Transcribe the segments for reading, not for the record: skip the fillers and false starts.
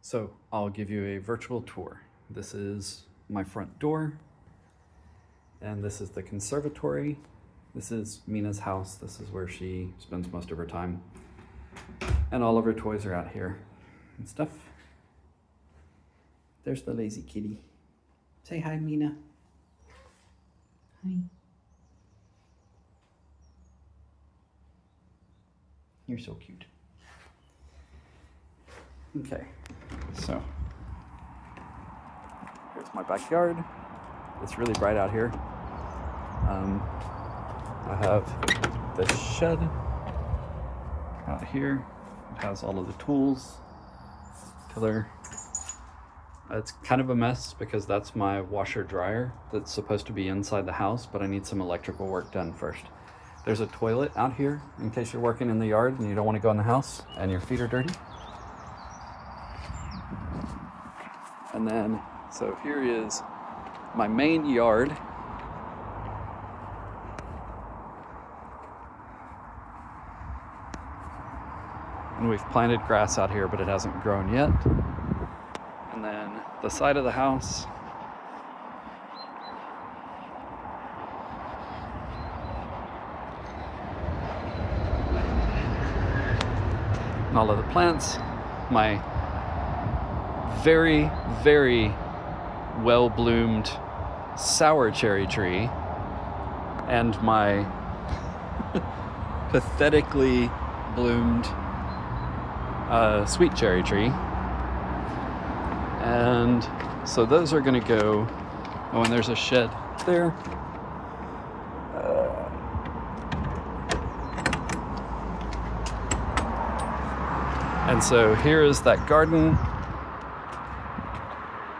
So I'll give you a virtual tour. This is my front door, and this is the conservatory. This is Mina's house. This is where she spends most of her time. And all of her toys are out here and stuff. There's the lazy kitty. Say hi, Mina. Hi. You're so cute. Okay, so here's my backyard. It's really bright out here. I have the shed out here. It has all of the tools, tiller. It's kind of a mess because that's my washer dryer that's supposed to be inside the house, but I need some electrical work done first. There's a toilet out here in case you're working in the yard and you don't want to go in the house and your feet are dirty. And then, so here is my main yard. And we've planted grass out here, but it hasn't grown yet. And then the side of the house. And all of the plants. My very, very well-bloomed sour cherry tree. And my pathetically bloomed sweet cherry tree. And so those are gonna go, oh, and there's a shed there. And so here is that garden,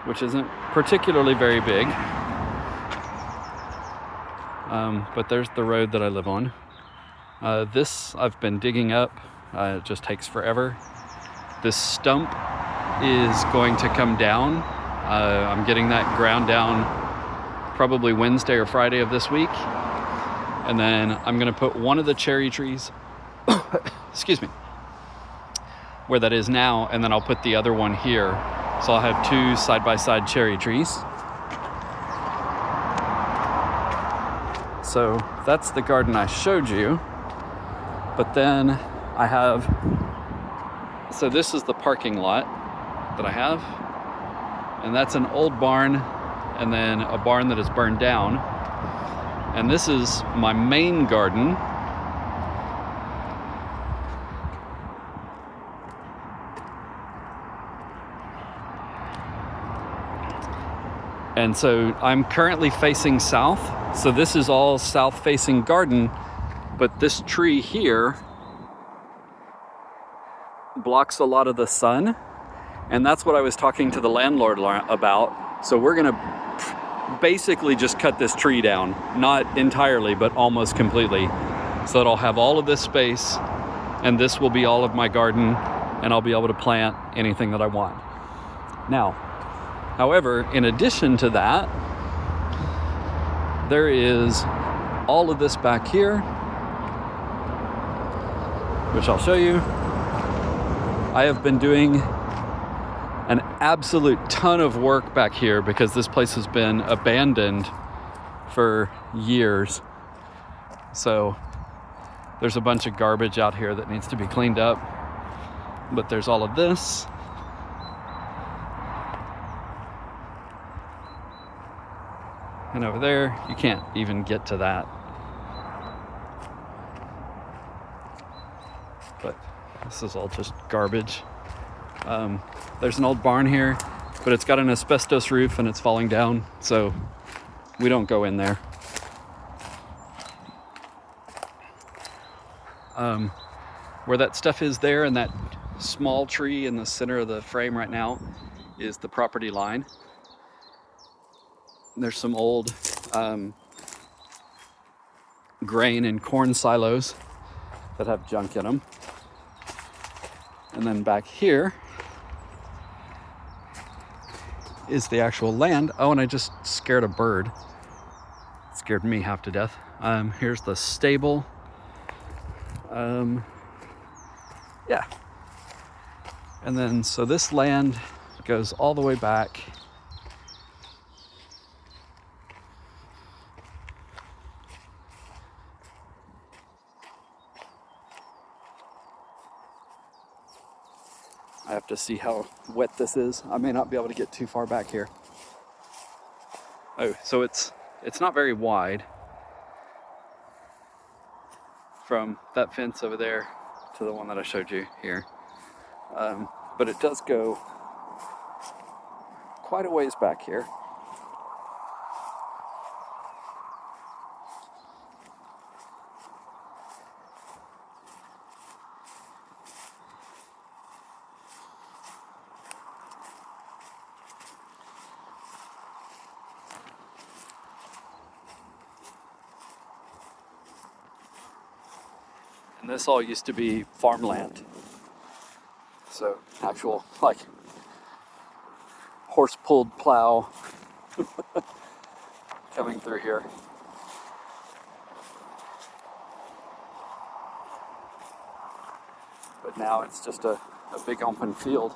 which isn't particularly very big. But there's the road that I live on. This I've been digging up. It just takes forever. This stump is going to come down. I'm getting that ground down probably Wednesday or Friday of this week. And then I'm gonna put one of the cherry trees, excuse me, where that is now, and then I'll put the other one here. So I'll have two side-by-side cherry trees. So that's the garden I showed you. But then I have, so this is the parking lot that I have. And that's an old barn, and then a barn that is burned down. And this is my main garden. And so I'm currently facing south. So this is all south-facing garden, but this tree here blocks a lot of the sun. And that's what I was talking to the landlord about. So we're gonna basically just cut this tree down. Not entirely, but almost completely. So that I'll have all of this space, and this will be all of my garden, and I'll be able to plant anything that I want. Now, however, in addition to that, there is all of this back here, which I'll show you. I have been doing an absolute ton of work back here because this place has been abandoned for years. So there's a bunch of garbage out here that needs to be cleaned up. But there's all of this. And over there, you can't even get to that. But this is all just garbage. There's an old barn here, but it's got an asbestos roof and it's falling down, so we don't go in there. Where that stuff is there, and that small tree in the center of the frame right now, is the property line. There's some old grain and corn silos that have junk in them. And then back here is the actual land. Oh, and I just scared a bird. It scared me half to death. Here's the stable. Yeah. And then, so this land Goes all the way back. I have to see how wet this is. I may not be able to get too far back here. Oh, so it's not very wide from that fence over there to the one that I showed you here. But it does go quite a ways back here. And this all used to be farmland. So actual, like, horse-pulled plow coming through here. But now it's just a big open field.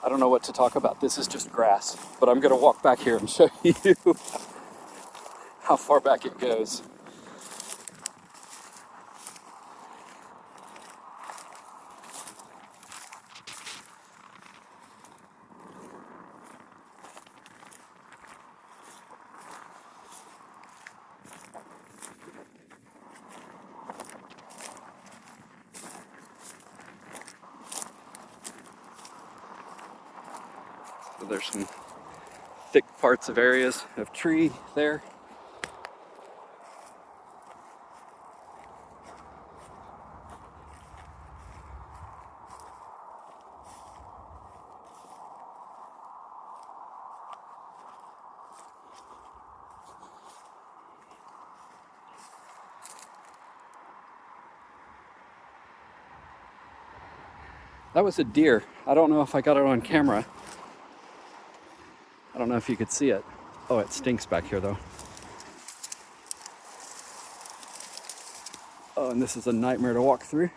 I don't know what to talk about. This is just grass, but I'm going to walk back here and show you how far back it goes. So there's some thick parts of areas of tree there. That was a deer. I don't know if I got it on camera. I don't know if you could see it. Oh, it stinks back here though. Oh, and this is a nightmare to walk through.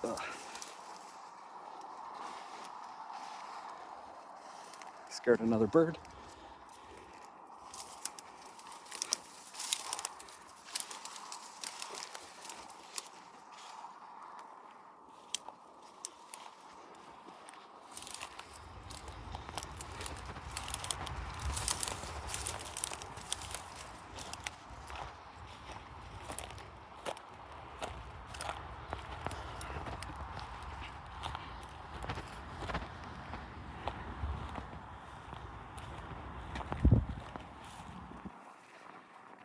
Ugh. Scared another bird.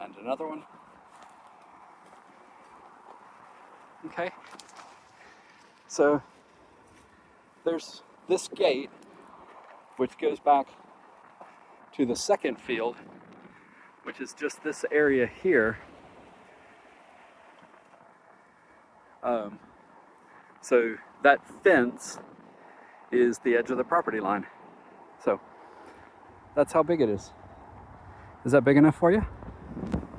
And another one. Okay. So there's this gate, which goes back to the second field, which is just this area here. So that fence is the edge of the property line. So that's how big it is. Is that big enough for you?